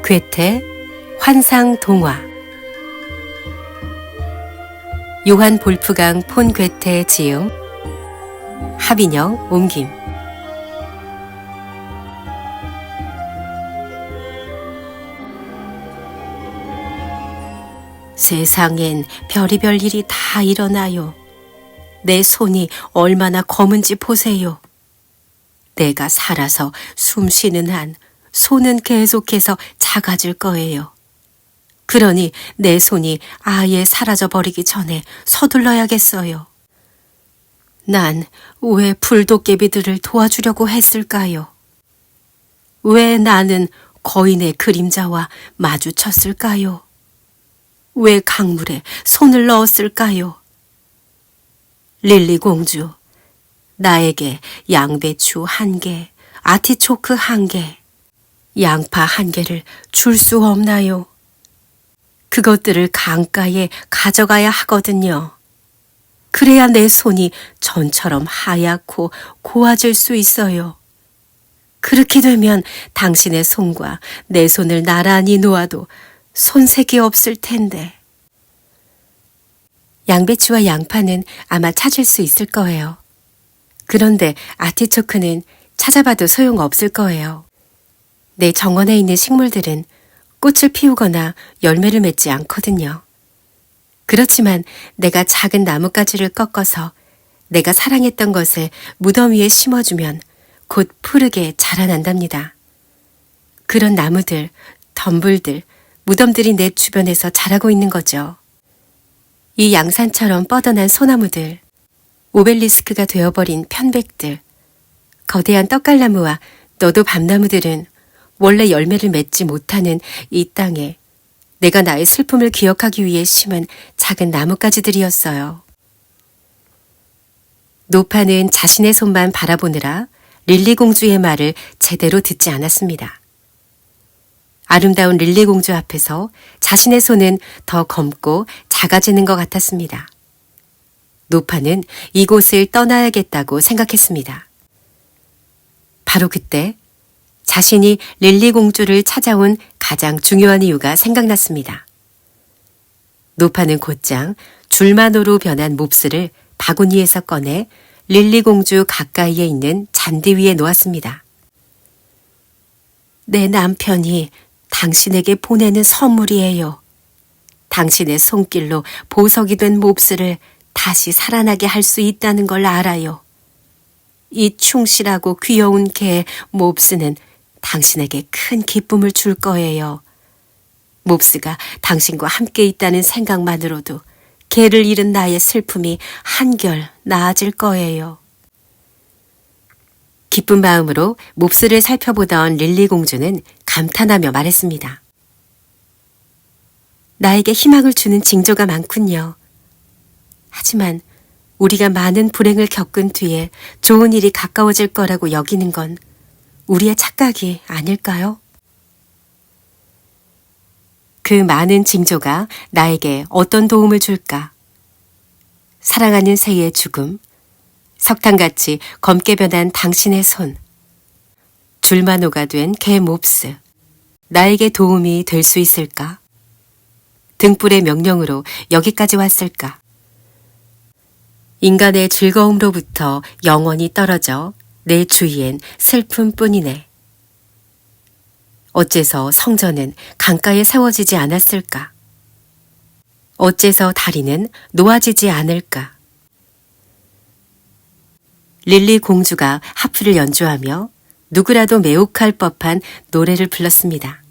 괴테 환상동화 요한 볼프강 폰 괴테 지음 하빈영 옮김 세상엔 별의별 일이 다 일어나요. 내 손이 얼마나 검은지 보세요. 내가 살아서 숨 쉬는 한 손은 계속해서 작아질 거예요. 그러니 내 손이 아예 사라져 버리기 전에 서둘러야겠어요. 난 왜 불도깨비들을 도와주려고 했을까요? 왜 나는 거인의 그림자와 마주쳤을까요? 왜 강물에 손을 넣었을까요? 릴리 공주, 나에게 양배추 1개, 아티초크 1개, 양파 1개를 줄 수 없나요? 그것들을 강가에 가져가야 하거든요. 그래야 내 손이 전처럼 하얗고 고와질 수 있어요. 그렇게 되면 당신의 손과 내 손을 나란히 놓아도 손색이 없을 텐데. 양배추와 양파는 아마 찾을 수 있을 거예요. 그런데 아티초크는 찾아봐도 소용없을 거예요. 내 정원에 있는 식물들은 꽃을 피우거나 열매를 맺지 않거든요. 그렇지만 내가 작은 나뭇가지를 꺾어서 내가 사랑했던 것을 무덤 위에 심어주면 곧 푸르게 자라난답니다. 그런 나무들, 덤불들, 무덤들이 내 주변에서 자라고 있는 거죠. 이 양산처럼 뻗어난 소나무들, 오벨리스크가 되어버린 편백들, 거대한 떡갈나무와 너도 밤나무들은 원래 열매를 맺지 못하는 이 땅에 내가 나의 슬픔을 기억하기 위해 심은 작은 나뭇가지들이었어요. 노파는 자신의 손만 바라보느라 릴리 공주의 말을 제대로 듣지 않았습니다. 아름다운 릴리 공주 앞에서 자신의 손은 더 검고 작아지는 것 같았습니다. 노파는 이곳을 떠나야겠다고 생각했습니다. 바로 그때 자신이 릴리 공주를 찾아온 가장 중요한 이유가 생각났습니다. 노파는 곧장 줄마노로 변한 몹쓸을 바구니에서 꺼내 릴리 공주 가까이에 있는 잔디 위에 놓았습니다. 내 남편이 당신에게 보내는 선물이에요. 당신의 손길로 보석이 된 몹쓸을 다시 살아나게 할 수 있다는 걸 알아요. 이 충실하고 귀여운 개 몹스는 당신에게 큰 기쁨을 줄 거예요. 몹스가 당신과 함께 있다는 생각만으로도 개를 잃은 나의 슬픔이 한결 나아질 거예요. 기쁜 마음으로 몹스를 살펴보던 릴리 공주는 감탄하며 말했습니다. 나에게 희망을 주는 징조가 많군요. 하지만 우리가 많은 불행을 겪은 뒤에 좋은 일이 가까워질 거라고 여기는 건 우리의 착각이 아닐까요? 그 많은 징조가 나에게 어떤 도움을 줄까? 사랑하는 새의 죽음, 석탄같이 검게 변한 당신의 손, 줄마노가 된 개 몹스, 나에게 도움이 될 수 있을까? 등불의 명령으로 여기까지 왔을까? 인간의 즐거움로부터 영원히 떨어져 내 주위엔 슬픔뿐이네. 어째서 성전은 강가에 세워지지 않았을까? 어째서 다리는 놓아지지 않을까? 릴리 공주가 하프를 연주하며 누구라도 매혹할 법한 노래를 불렀습니다.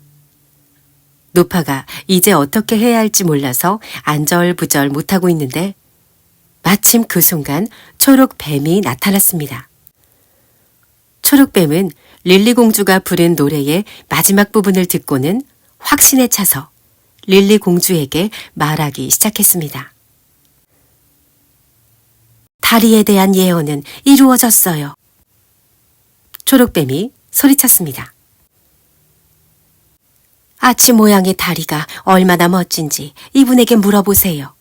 노파가 이제 어떻게 해야 할지 몰라서 안절부절 못하고 있는데 마침 그 순간 초록뱀이 나타났습니다. 초록뱀은 릴리 공주가 부른 노래의 마지막 부분을 듣고는 확신에 차서 릴리 공주에게 말하기 시작했습니다. 다리에 대한 예언은 이루어졌어요. 초록뱀이 소리쳤습니다. 아치 모양의 다리가 얼마나 멋진지 이분에게 물어보세요.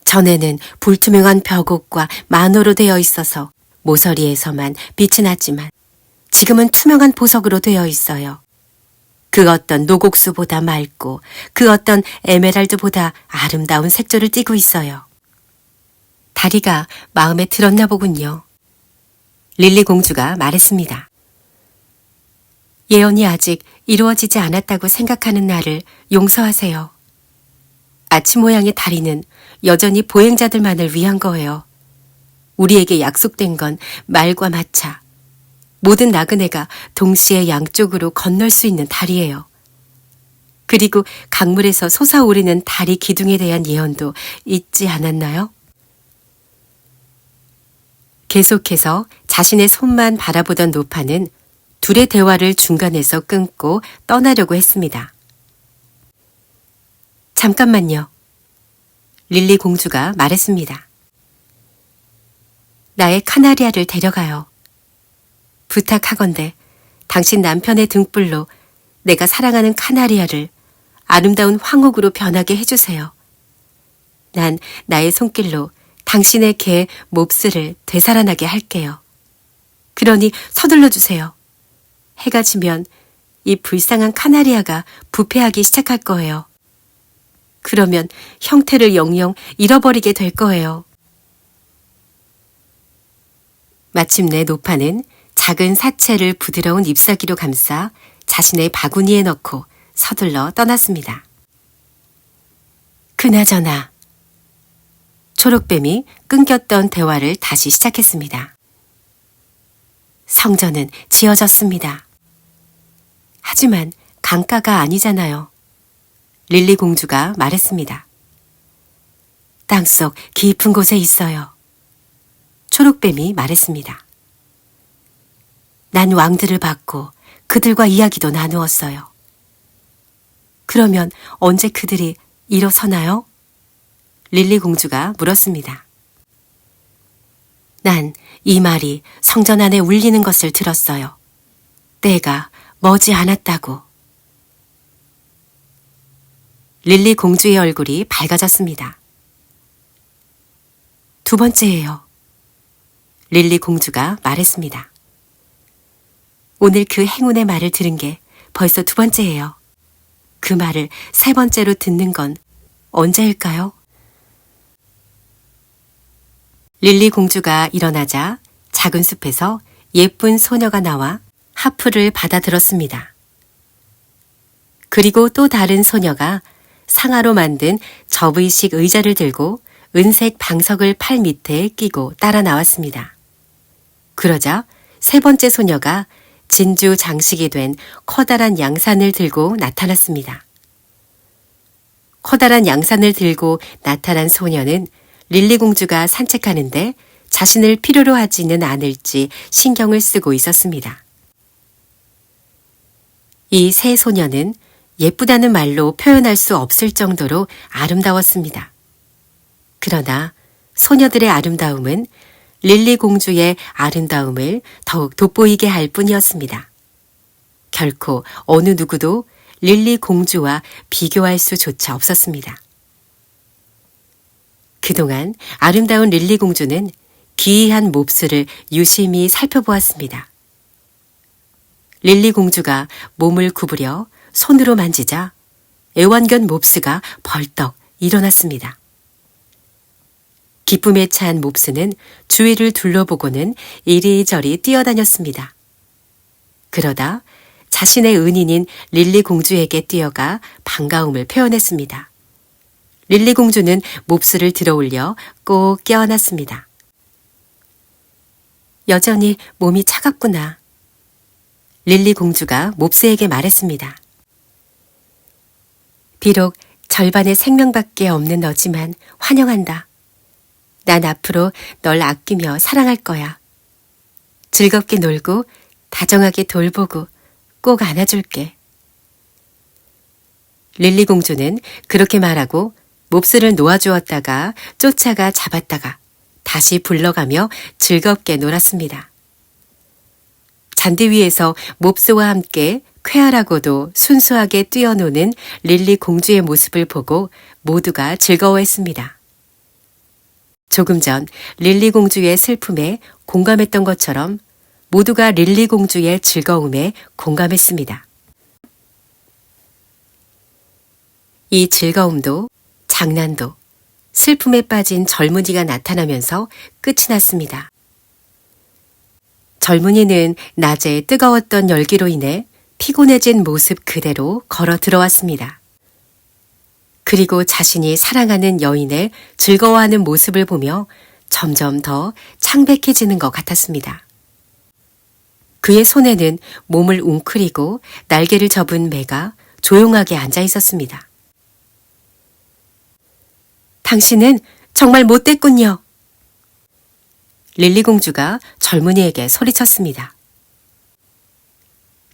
전에는 불투명한 벽옥과 만호로 되어 있어서 모서리에서만 빛이 났지만 지금은 투명한 보석으로 되어 있어요. 그 어떤 노곡수보다 맑고 그 어떤 에메랄드보다 아름다운 색조를 띠고 있어요. 다리가 마음에 들었나 보군요. 릴리 공주가 말했습니다. 예언이 아직 이루어지지 않았다고 생각하는 나를 용서하세요. 아치 모양의 다리는 여전히 보행자들만을 위한 거예요. 우리에게 약속된 건 말과 마차, 모든 나그네가 동시에 양쪽으로 건널 수 있는 다리예요. 그리고 강물에서 솟아오르는 다리 기둥에 대한 예언도 있지 않았나요? 계속해서 자신의 손만 바라보던 노파는 둘의 대화를 중간에서 끊고 떠나려고 했습니다. 잠깐만요. 릴리 공주가 말했습니다. 나의 카나리아를 데려가요. 부탁하건대 당신 남편의 등불로 내가 사랑하는 카나리아를 아름다운 황옥으로 변하게 해주세요. 난 나의 손길로 당신의 개 몹스를 되살아나게 할게요. 그러니 서둘러 주세요. 해가 지면 이 불쌍한 카나리아가 부패하기 시작할 거예요. 그러면 형태를 영영 잃어버리게 될 거예요. 마침내 노파는 작은 사체를 부드러운 잎사귀로 감싸 자신의 바구니에 넣고 서둘러 떠났습니다. 그나저나 초록뱀이 끊겼던 대화를 다시 시작했습니다. 성전은 지어졌습니다. 하지만 강가가 아니잖아요. 릴리 공주가 말했습니다. 땅속 깊은 곳에 있어요. 초록뱀이 말했습니다. 난 왕들을 봤고 그들과 이야기도 나누었어요. 그러면 언제 그들이 일어서나요? 릴리 공주가 물었습니다. 난 이 말이 성전 안에 울리는 것을 들었어요. 때가 머지 않았다고. 릴리 공주의 얼굴이 밝아졌습니다. 두 번째예요. 릴리 공주가 말했습니다. 오늘 그 행운의 말을 들은 게 벌써 두 번째예요. 그 말을 세 번째로 듣는 건 언제일까요? 릴리 공주가 일어나자 작은 숲에서 예쁜 소녀가 나와 하프를 받아들었습니다. 그리고 또 다른 소녀가 상아로 만든 접의식 의자를 들고 은색 방석을 팔 밑에 끼고 따라 나왔습니다. 그러자 세 번째 소녀가 진주 장식이 된 커다란 양산을 들고 나타났습니다. 커다란 양산을 들고 나타난 소녀는 릴리 공주가 산책하는데 자신을 필요로 하지는 않을지 신경을 쓰고 있었습니다. 이 세 소녀는 예쁘다는 말로 표현할 수 없을 정도로 아름다웠습니다. 그러나 소녀들의 아름다움은 릴리 공주의 아름다움을 더욱 돋보이게 할 뿐이었습니다. 결코 어느 누구도 릴리 공주와 비교할 수조차 없었습니다. 그동안 아름다운 릴리 공주는 기이한 몹스를 유심히 살펴보았습니다. 릴리 공주가 몸을 구부려 손으로 만지자 애완견 몹스가 벌떡 일어났습니다. 기쁨에 찬 몹스는 주위를 둘러보고는 이리저리 뛰어다녔습니다. 그러다 자신의 은인인 릴리 공주에게 뛰어가 반가움을 표현했습니다. 릴리 공주는 몹스를 들어올려 꼭 껴안았습니다. 여전히 몸이 차갑구나. 릴리 공주가 몹스에게 말했습니다. 비록 절반의 생명밖에 없는 너지만 환영한다. 난 앞으로 널 아끼며 사랑할 거야. 즐겁게 놀고 다정하게 돌보고 꼭 안아줄게. 릴리 공주는 그렇게 말하고 몹스를 놓아주었다가 쫓아가 잡았다가 다시 불러가며 즐겁게 놀았습니다. 잔디 위에서 몹스와 함께 쾌활하고도 순수하게 뛰어노는 릴리 공주의 모습을 보고 모두가 즐거워했습니다. 조금 전 릴리 공주의 슬픔에 공감했던 것처럼 모두가 릴리 공주의 즐거움에 공감했습니다. 이 즐거움도 장난도 슬픔에 빠진 젊은이가 나타나면서 끝이 났습니다. 젊은이는 낮에 뜨거웠던 열기로 인해 피곤해진 모습 그대로 걸어 들어왔습니다. 그리고 자신이 사랑하는 여인의 즐거워하는 모습을 보며 점점 더 창백해지는 것 같았습니다. 그의 손에는 몸을 웅크리고 날개를 접은 매가 조용하게 앉아 있었습니다. 당신은 정말 못됐군요. 릴리 공주가 젊은이에게 소리쳤습니다.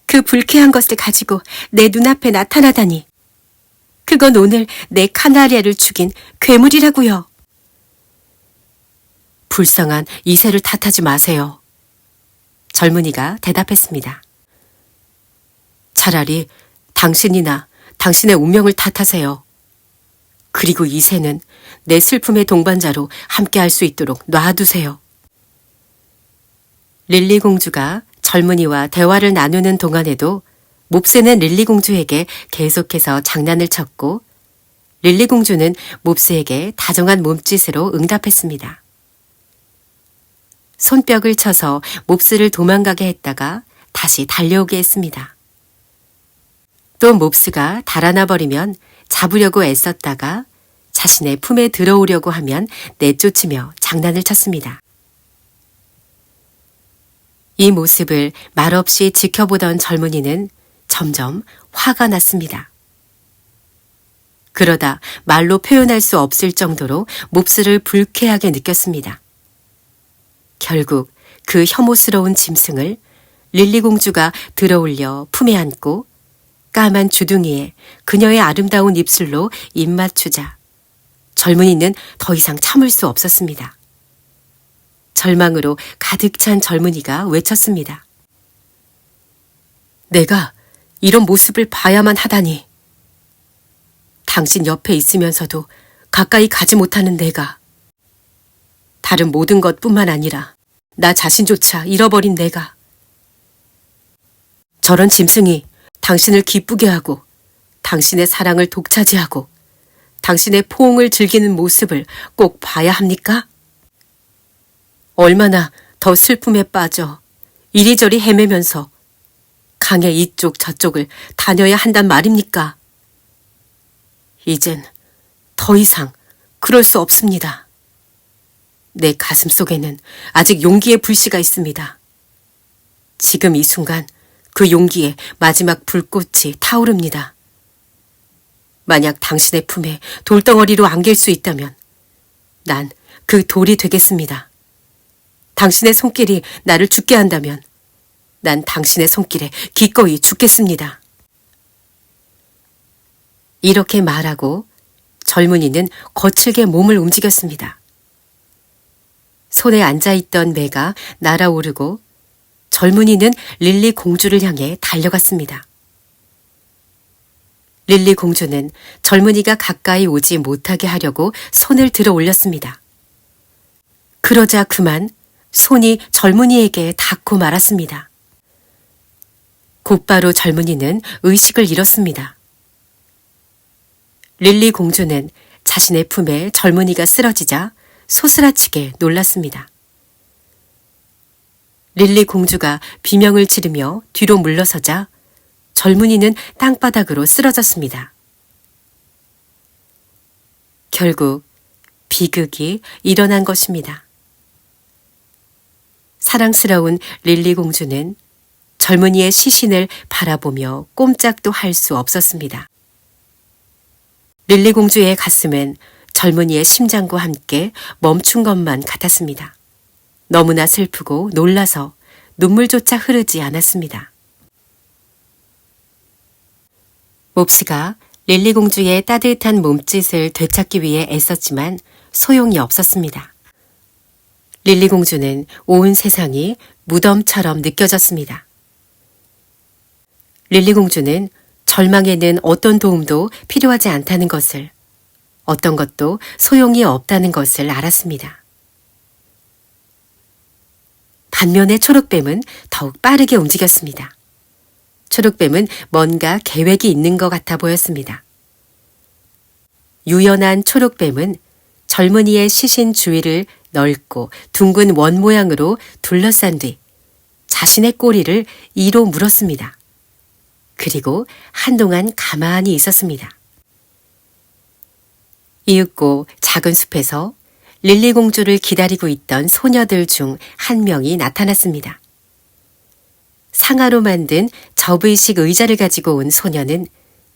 그 불쾌한 것을 가지고 내 눈앞에 나타나다니. 그건 오늘 내 카나리아를 죽인 괴물이라고요. 불쌍한 이새를 탓하지 마세요. 젊은이가 대답했습니다. 차라리 당신이나 당신의 운명을 탓하세요. 그리고 이새는 내 슬픔의 동반자로 함께할 수 있도록 놔두세요. 릴리 공주가 젊은이와 대화를 나누는 동안에도 몹새는 릴리 공주에게 계속해서 장난을 쳤고 릴리 공주는 몹새에게 다정한 몸짓으로 응답했습니다. 손뼉을 쳐서 몹새를 도망가게 했다가 다시 달려오게 했습니다. 또 몹새가 달아나 버리면 잡으려고 애썼다가 자신의 품에 들어오려고 하면 내쫓으며 장난을 쳤습니다. 이 모습을 말없이 지켜보던 젊은이는 점점 화가 났습니다. 그러다 말로 표현할 수 없을 정도로 몹쓸을 불쾌하게 느꼈습니다. 결국 그 혐오스러운 짐승을 릴리 공주가 들어올려 품에 안고 까만 주둥이에 그녀의 아름다운 입술로 입 맞추자 젊은이는 더 이상 참을 수 없었습니다. 절망으로 가득 찬 젊은이가 외쳤습니다. 내가 이런 모습을 봐야만 하다니. 당신 옆에 있으면서도 가까이 가지 못하는 내가. 다른 모든 것뿐만 아니라 나 자신조차 잃어버린 내가. 저런 짐승이 당신을 기쁘게 하고 당신의 사랑을 독차지하고 당신의 포옹을 즐기는 모습을 꼭 봐야 합니까? 얼마나 더 슬픔에 빠져 이리저리 헤매면서 강의 이쪽 저쪽을 다녀야 한단 말입니까? 이젠 더 이상 그럴 수 없습니다. 내 가슴 속에는 아직 용기의 불씨가 있습니다. 지금 이 순간 그 용기의 마지막 불꽃이 타오릅니다. 만약 당신의 품에 돌덩어리로 안길 수 있다면 난 그 돌이 되겠습니다. 당신의 손길이 나를 죽게 한다면 난 당신의 손길에 기꺼이 죽겠습니다. 이렇게 말하고 젊은이는 거칠게 몸을 움직였습니다. 손에 앉아있던 매가 날아오르고 젊은이는 릴리 공주를 향해 달려갔습니다. 릴리 공주는 젊은이가 가까이 오지 못하게 하려고 손을 들어 올렸습니다. 그러자 그만 손이 젊은이에게 닿고 말았습니다. 곧바로 젊은이는 의식을 잃었습니다. 릴리 공주는 자신의 품에 젊은이가 쓰러지자 소스라치게 놀랐습니다. 릴리 공주가 비명을 지르며 뒤로 물러서자 젊은이는 땅바닥으로 쓰러졌습니다. 결국 비극이 일어난 것입니다. 사랑스러운 릴리 공주는 젊은이의 시신을 바라보며 꼼짝도 할 수 없었습니다. 릴리 공주의 가슴은 젊은이의 심장과 함께 멈춘 것만 같았습니다. 너무나 슬프고 놀라서 눈물조차 흐르지 않았습니다. 몹시가 릴리 공주의 따뜻한 몸짓을 되찾기 위해 애썼지만 소용이 없었습니다. 릴리 공주는 온 세상이 무덤처럼 느껴졌습니다. 릴리 공주는 절망에는 어떤 도움도 필요하지 않다는 것을, 어떤 것도 소용이 없다는 것을 알았습니다. 반면에 초록뱀은 더욱 빠르게 움직였습니다. 초록뱀은 뭔가 계획이 있는 것 같아 보였습니다. 유연한 초록뱀은 젊은이의 시신 주위를 넓고 둥근 원 모양으로 둘러싼 뒤 자신의 꼬리를 이로 물었습니다. 그리고 한동안 가만히 있었습니다. 이윽고 작은 숲에서 릴리 공주를 기다리고 있던 소녀들 중 한 명이 나타났습니다. 상아로 만든 접의식 의자를 가지고 온 소녀는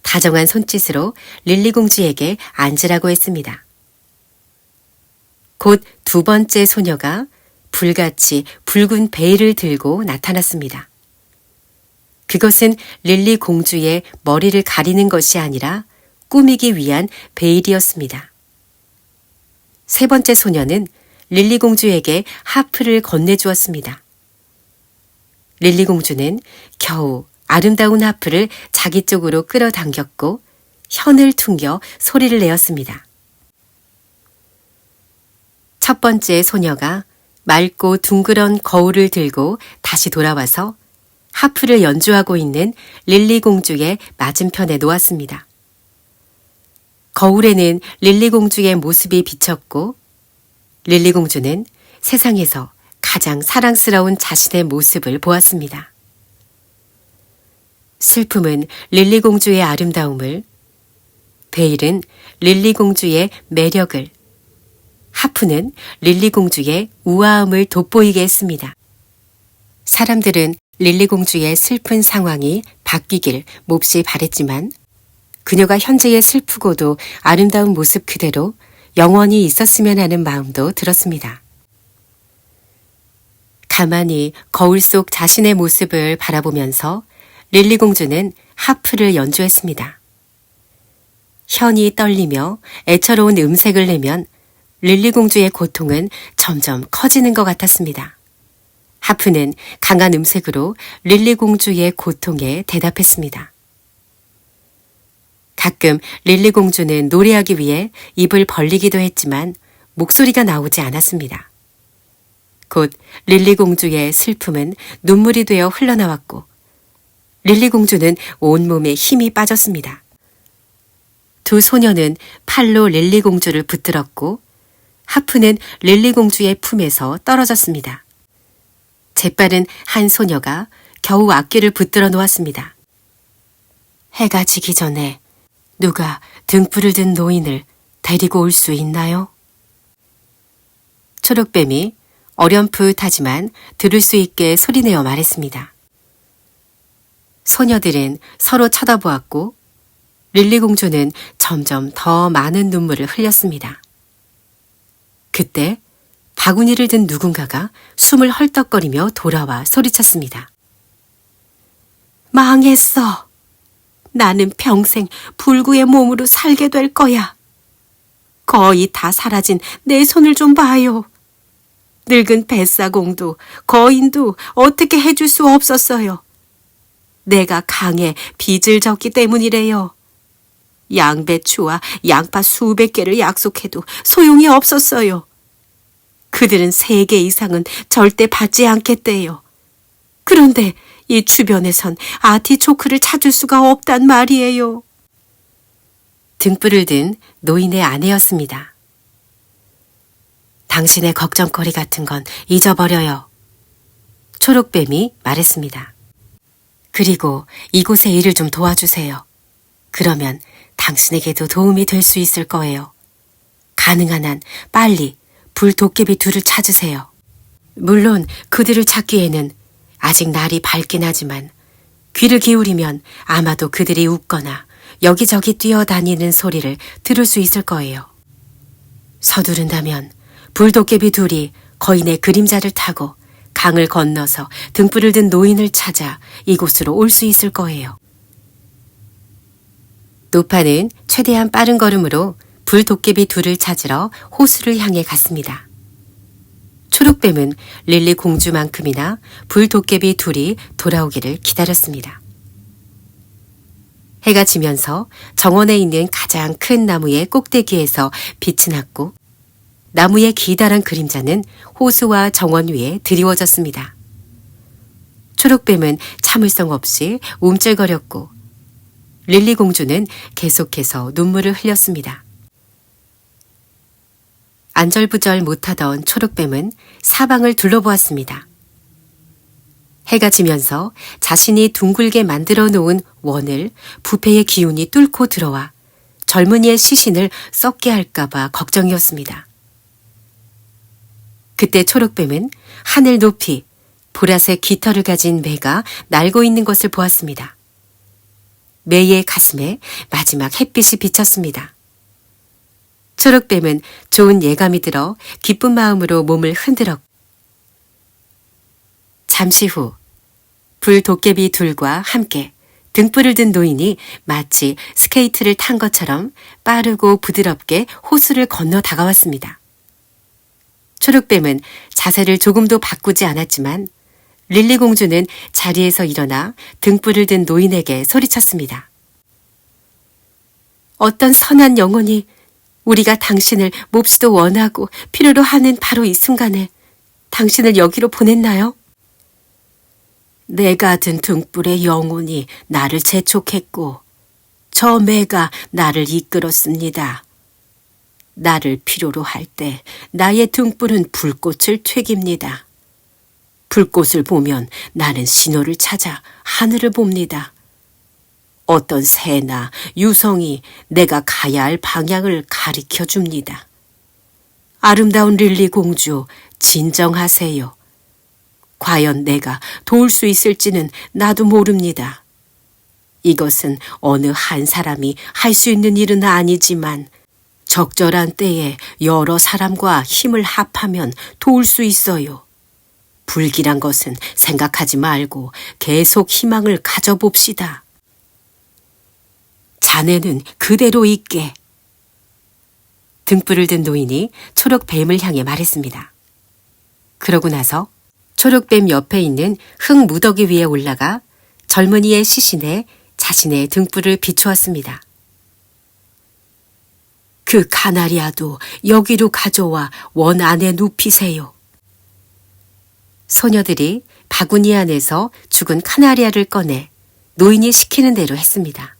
다정한 손짓으로 릴리 공주에게 앉으라고 했습니다. 곧 두 번째 소녀가 불같이 붉은 베일을 들고 나타났습니다. 그것은 릴리 공주의 머리를 가리는 것이 아니라 꾸미기 위한 베일이었습니다. 세 번째 소녀는 릴리 공주에게 하프를 건네주었습니다. 릴리 공주는 겨우 아름다운 하프를 자기 쪽으로 끌어당겼고 현을 퉁겨 소리를 내었습니다. 첫 번째 소녀가 맑고 둥그런 거울을 들고 다시 돌아와서 하프를 연주하고 있는 릴리 공주의 맞은편에 놓았습니다. 거울에는 릴리 공주의 모습이 비쳤고 릴리 공주는 세상에서 가장 사랑스러운 자신의 모습을 보았습니다. 슬픔은 릴리 공주의 아름다움을, 베일은 릴리 공주의 매력을, 하프는 릴리 공주의 우아함을 돋보이게 했습니다. 사람들은 릴리 공주의 슬픈 상황이 바뀌길 몹시 바랬지만 그녀가 현재의 슬프고도 아름다운 모습 그대로 영원히 있었으면 하는 마음도 들었습니다. 가만히 거울 속 자신의 모습을 바라보면서 릴리 공주는 하프를 연주했습니다. 현이 떨리며 애처로운 음색을 내면 릴리 공주의 고통은 점점 커지는 것 같았습니다. 하프는 강한 음색으로 릴리 공주의 고통에 대답했습니다. 가끔 릴리 공주는 노래하기 위해 입을 벌리기도 했지만 목소리가 나오지 않았습니다. 곧 릴리 공주의 슬픔은 눈물이 되어 흘러나왔고 릴리 공주는 온몸에 힘이 빠졌습니다. 두 소녀는 팔로 릴리 공주를 붙들었고 하프는 릴리 공주의 품에서 떨어졌습니다. 재빠른 한 소녀가 겨우 악기를 붙들어 놓았습니다. 해가 지기 전에 누가 등불을 든 노인을 데리고 올 수 있나요? 초록뱀이 어렴풋하지만 들을 수 있게 소리내어 말했습니다. 소녀들은 서로 쳐다보았고 릴리 공주는 점점 더 많은 눈물을 흘렸습니다. 그때 바구니를 든 누군가가 숨을 헐떡거리며 돌아와 소리쳤습니다. 망했어. 나는 평생 불구의 몸으로 살게 될 거야. 거의 다 사라진 내 손을 좀 봐요. 늙은 뱃사공도 거인도 어떻게 해줄 수 없었어요. 내가 강에 빚을 졌기 때문이래요. 양배추와 양파 수백 개를 약속해도 소용이 없었어요. 그들은 3개 이상은 절대 받지 않겠대요. 그런데 이 주변에선 아티초크를 찾을 수가 없단 말이에요. 등불을 든 노인의 아내였습니다. 당신의 걱정거리 같은 건 잊어버려요. 초록뱀이 말했습니다. 그리고 이곳의 일을 좀 도와주세요. 그러면 당신에게도 도움이 될 수 있을 거예요. 가능한 한 빨리 불도깨비 둘을 찾으세요. 물론 그들을 찾기에는 아직 날이 밝긴 하지만 귀를 기울이면 아마도 그들이 웃거나 여기저기 뛰어다니는 소리를 들을 수 있을 거예요. 서두른다면 불도깨비 둘이 거인의 그림자를 타고 강을 건너서 등불을 든 노인을 찾아 이곳으로 올 수 있을 거예요. 노파는 최대한 빠른 걸음으로 불도깨비 둘을 찾으러 호수를 향해 갔습니다. 초록뱀은 릴리 공주만큼이나 불도깨비 둘이 돌아오기를 기다렸습니다. 해가 지면서 정원에 있는 가장 큰 나무의 꼭대기에서 빛이 났고 나무의 기다란 그림자는 호수와 정원 위에 드리워졌습니다. 초록뱀은 참을성 없이 움찔거렸고 릴리 공주는 계속해서 눈물을 흘렸습니다. 안절부절 못하던 초록뱀은 사방을 둘러보았습니다. 해가 지면서 자신이 둥글게 만들어 놓은 원을 부패의 기운이 뚫고 들어와 젊은이의 시신을 썩게 할까봐 걱정이었습니다. 그때 초록뱀은 하늘 높이 보라색 깃털을 가진 매가 날고 있는 것을 보았습니다. 매의 가슴에 마지막 햇빛이 비쳤습니다. 초록뱀은 좋은 예감이 들어 기쁜 마음으로 몸을 흔들었고 잠시 후 불도깨비 둘과 함께 등불을 든 노인이 마치 스케이트를 탄 것처럼 빠르고 부드럽게 호수를 건너 다가왔습니다. 초록뱀은 자세를 조금도 바꾸지 않았지만 릴리 공주는 자리에서 일어나 등불을 든 노인에게 소리쳤습니다. 어떤 선한 영혼이 우리가 당신을 몹시도 원하고 필요로 하는 바로 이 순간에 당신을 여기로 보냈나요? 내가 든 등불의 영혼이 나를 재촉했고 저 매가 나를 이끌었습니다. 나를 필요로 할 때 나의 등불은 불꽃을 튀깁니다. 불꽃을 보면 나는 신호를 찾아 하늘을 봅니다. 어떤 새나 유성이 내가 가야 할 방향을 가리켜 줍니다. 아름다운 릴리 공주, 진정하세요. 과연 내가 도울 수 있을지는 나도 모릅니다. 이것은 어느 한 사람이 할 수 있는 일은 아니지만 적절한 때에 여러 사람과 힘을 합하면 도울 수 있어요. 불길한 것은 생각하지 말고 계속 희망을 가져봅시다. 자네는 그대로 있게. 등불을 든 노인이 초록뱀을 향해 말했습니다. 그러고 나서 초록뱀 옆에 있는 흙 무더기 위에 올라가 젊은이의 시신에 자신의 등불을 비추었습니다. 그 카나리아도 여기로 가져와 원 안에 눕히세요. 소녀들이 바구니 안에서 죽은 카나리아를 꺼내 노인이 시키는 대로 했습니다.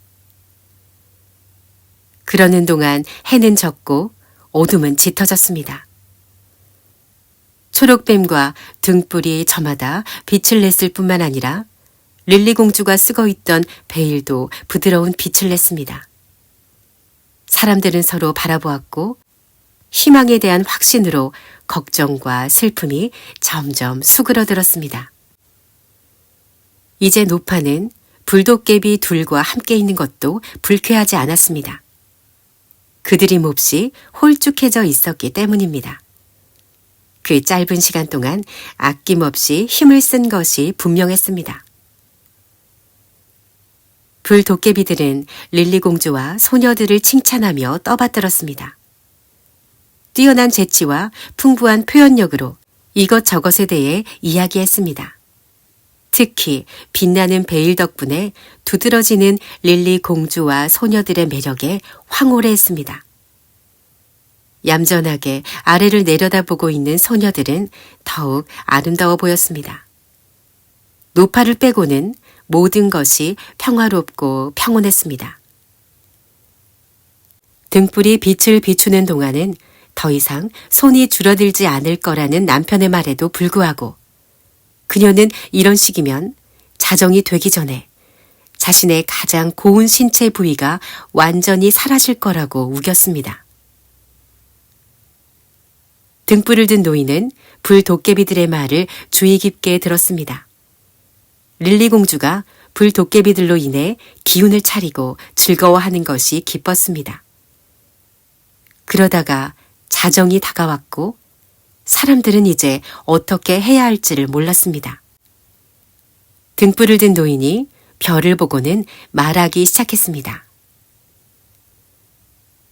그러는 동안 해는 졌고 어둠은 짙어졌습니다. 초록뱀과 등불이 저마다 빛을 냈을 뿐만 아니라 릴리 공주가 쓰고 있던 베일도 부드러운 빛을 냈습니다. 사람들은 서로 바라보았고 희망에 대한 확신으로 걱정과 슬픔이 점점 수그러들었습니다. 이제 노파는 불도깨비 둘과 함께 있는 것도 불쾌하지 않았습니다. 그들이 몹시 홀쭉해져 있었기 때문입니다. 그 짧은 시간 동안 아낌없이 힘을 쓴 것이 분명했습니다. 불도깨비들은 릴리 공주와 소녀들을 칭찬하며 떠받들었습니다. 뛰어난 재치와 풍부한 표현력으로 이것저것에 대해 이야기했습니다. 특히 빛나는 베일 덕분에 두드러지는 릴리 공주와 소녀들의 매력에 황홀해했습니다. 얌전하게 아래를 내려다보고 있는 소녀들은 더욱 아름다워 보였습니다. 노파를 빼고는 모든 것이 평화롭고 평온했습니다. 등불이 빛을 비추는 동안은 더 이상 손이 줄어들지 않을 거라는 남편의 말에도 불구하고 그녀는 이런 식이면 자정이 되기 전에 자신의 가장 고운 신체 부위가 완전히 사라질 거라고 우겼습니다. 등불을 든 노인은 불도깨비들의 말을 주의 깊게 들었습니다. 릴리 공주가 불도깨비들로 인해 기운을 차리고 즐거워하는 것이 기뻤습니다. 그러다가 자정이 다가왔고 사람들은 이제 어떻게 해야 할지를 몰랐습니다. 등불을 든 노인이 별을 보고는 말하기 시작했습니다.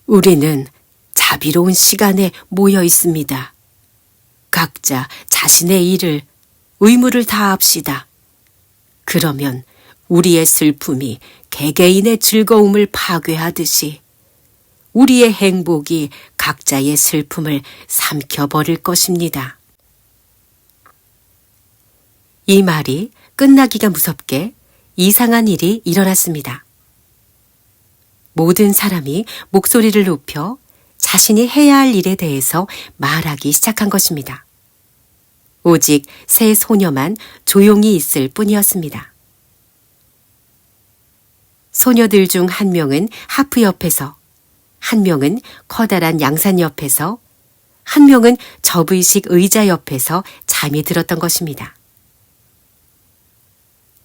우리는 자비로운 시간에 모여 있습니다. 각자 자신의 일을, 의무를 다합시다. 그러면 우리의 슬픔이 개개인의 즐거움을 파괴하듯이 우리의 행복이 각자의 슬픔을 삼켜버릴 것입니다. 이 말이 끝나기가 무섭게 이상한 일이 일어났습니다. 모든 사람이 목소리를 높여 자신이 해야 할 일에 대해서 말하기 시작한 것입니다. 오직 세 소녀만 조용히 있을 뿐이었습니다. 소녀들 중 한 명은 하프 옆에서, 한 명은 커다란 양산 옆에서, 한 명은 접의식 의자 옆에서 잠이 들었던 것입니다.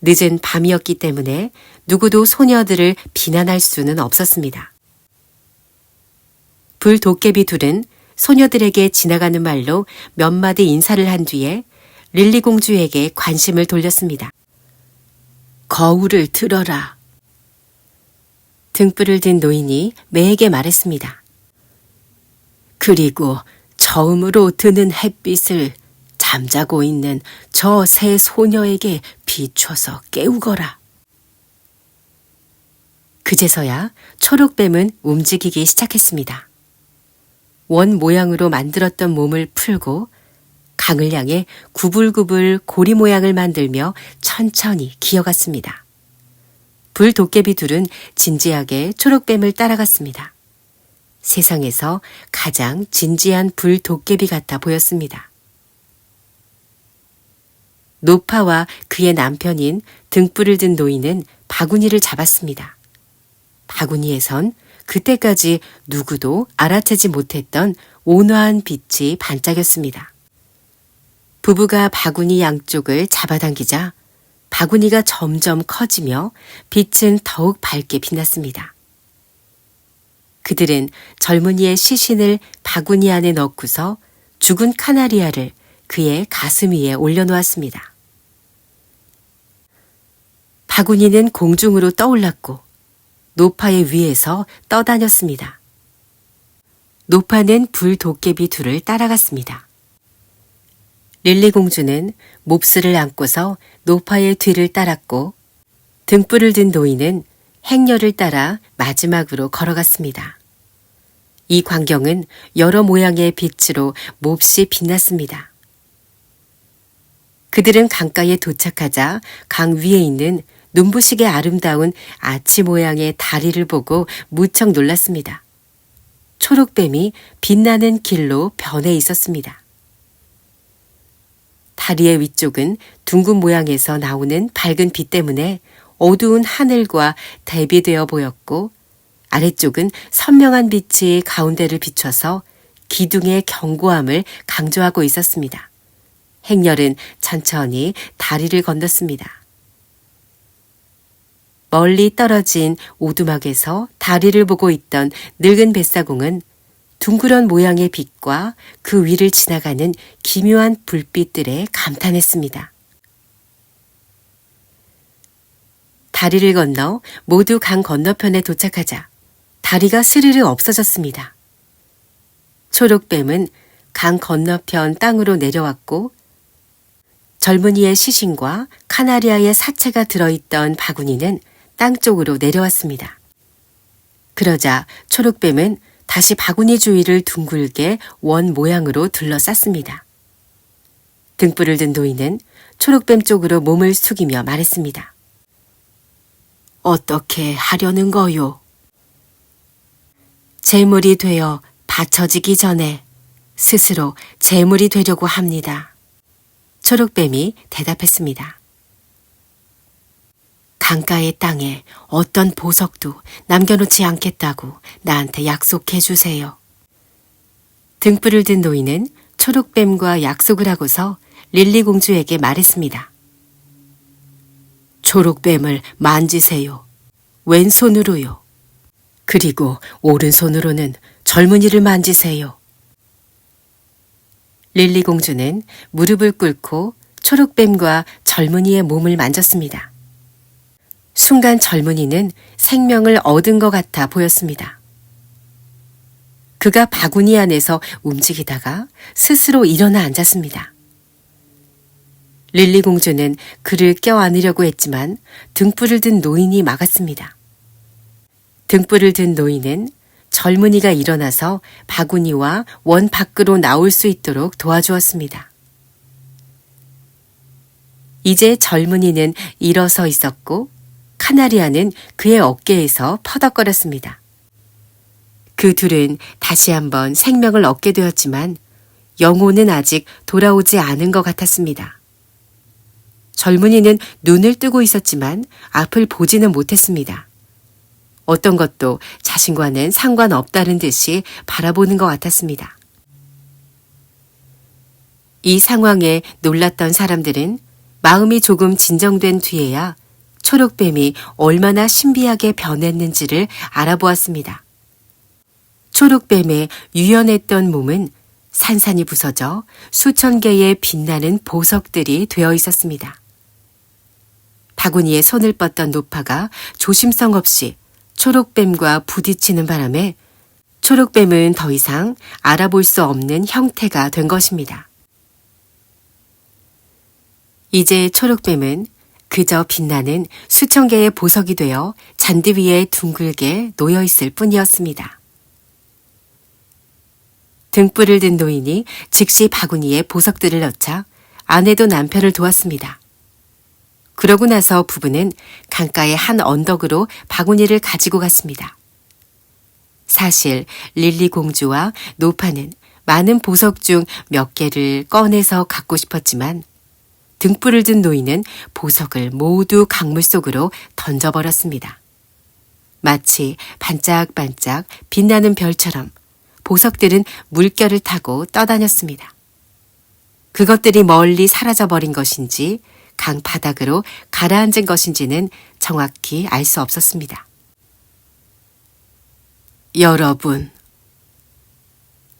늦은 밤이었기 때문에 누구도 소녀들을 비난할 수는 없었습니다. 불도깨비 둘은 소녀들에게 지나가는 말로 몇 마디 인사를 한 뒤에 릴리 공주에게 관심을 돌렸습니다. 거울을 들어라. 등불을 든 노인이 매에게 말했습니다. 그리고 처음으로 드는 햇빛을 잠자고 있는 저 세 소녀에게 비춰서 깨우거라. 그제서야 초록뱀은 움직이기 시작했습니다. 원 모양으로 만들었던 몸을 풀고 강을 향해 구불구불 고리 모양을 만들며 천천히 기어갔습니다. 불도깨비 둘은 진지하게 초록뱀을 따라갔습니다. 세상에서 가장 진지한 불도깨비 같아 보였습니다. 노파와 그의 남편인 등불을 든 노인은 바구니를 잡았습니다. 바구니에선 그때까지 누구도 알아채지 못했던 온화한 빛이 반짝였습니다. 부부가 바구니 양쪽을 잡아당기자 바구니가 점점 커지며 빛은 더욱 밝게 빛났습니다. 그들은 젊은이의 시신을 바구니 안에 넣고서 죽은 카나리아를 그의 가슴 위에 올려놓았습니다. 바구니는 공중으로 떠올랐고 노파의 위에서 떠다녔습니다. 노파는 불도깨비 둘을 따라갔습니다. 릴리 공주는 몹스를 안고서 노파의 뒤를 따랐고 등불을 든 노인은 행렬을 따라 마지막으로 걸어갔습니다. 이 광경은 여러 모양의 빛으로 몹시 빛났습니다. 그들은 강가에 도착하자 강 위에 있는 눈부시게 아름다운 아치 모양의 다리를 보고 무척 놀랐습니다. 초록뱀이 빛나는 길로 변해 있었습니다. 다리의 위쪽은 둥근 모양에서 나오는 밝은 빛 때문에 어두운 하늘과 대비되어 보였고 아래쪽은 선명한 빛이 가운데를 비춰서 기둥의 견고함을 강조하고 있었습니다. 행렬은 천천히 다리를 건넜습니다. 멀리 떨어진 오두막에서 다리를 보고 있던 늙은 뱃사공은 둥그런 모양의 빛과 그 위를 지나가는 기묘한 불빛들에 감탄했습니다. 다리를 건너 모두 강 건너편에 도착하자 다리가 스르르 없어졌습니다. 초록뱀은 강 건너편 땅으로 내려왔고 젊은이의 시신과 카나리아의 사체가 들어있던 바구니는 땅 쪽으로 내려왔습니다. 그러자 초록뱀은 다시 바구니 주위를 둥글게 원 모양으로 둘러쌌습니다. 등불을 든 노인은 초록뱀 쪽으로 몸을 숙이며 말했습니다. 어떻게 하려는 거요? 제물이 되어 바쳐지기 전에 스스로 제물이 되려고 합니다. 초록뱀이 대답했습니다. 강가의 땅에 어떤 보석도 남겨놓지 않겠다고 나한테 약속해 주세요. 등불을 든 노인은 초록뱀과 약속을 하고서 릴리 공주에게 말했습니다. 초록뱀을 만지세요. 왼손으로요. 그리고 오른손으로는 젊은이를 만지세요. 릴리 공주는 무릎을 꿇고 초록뱀과 젊은이의 몸을 만졌습니다. 순간 젊은이는 생명을 얻은 것 같아 보였습니다. 그가 바구니 안에서 움직이다가 스스로 일어나 앉았습니다. 릴리 공주는 그를 껴안으려고 했지만 등불을 든 노인이 막았습니다. 등불을 든 노인은 젊은이가 일어나서 바구니와 원 밖으로 나올 수 있도록 도와주었습니다. 이제 젊은이는 일어서 있었고 카나리아는 그의 어깨에서 퍼덕거렸습니다. 그 둘은 다시 한번 생명을 얻게 되었지만 영혼은 아직 돌아오지 않은 것 같았습니다. 젊은이는 눈을 뜨고 있었지만 앞을 보지는 못했습니다. 어떤 것도 자신과는 상관없다는 듯이 바라보는 것 같았습니다. 이 상황에 놀랐던 사람들은 마음이 조금 진정된 뒤에야 초록뱀이 얼마나 신비하게 변했는지를 알아보았습니다. 초록뱀의 유연했던 몸은 산산이 부서져 수천 개의 빛나는 보석들이 되어 있었습니다. 바구니에 손을 뻗던 노파가 조심성 없이 초록뱀과 부딪히는 바람에 초록뱀은 더 이상 알아볼 수 없는 형태가 된 것입니다. 이제 초록뱀은 그저 빛나는 수천 개의 보석이 되어 잔디 위에 둥글게 놓여 있을 뿐이었습니다. 등불을 든 노인이 즉시 바구니에 보석들을 넣자 아내도 남편을 도왔습니다. 그러고 나서 부부는 강가의 한 언덕으로 바구니를 가지고 갔습니다. 사실 릴리 공주와 노파는 많은 보석 중 몇 개를 꺼내서 갖고 싶었지만 등불을 든 노인은 보석을 모두 강물 속으로 던져버렸습니다. 마치 반짝반짝 빛나는 별처럼 보석들은 물결을 타고 떠다녔습니다. 그것들이 멀리 사라져버린 것인지 강 바닥으로 가라앉은 것인지는 정확히 알 수 없었습니다. 여러분,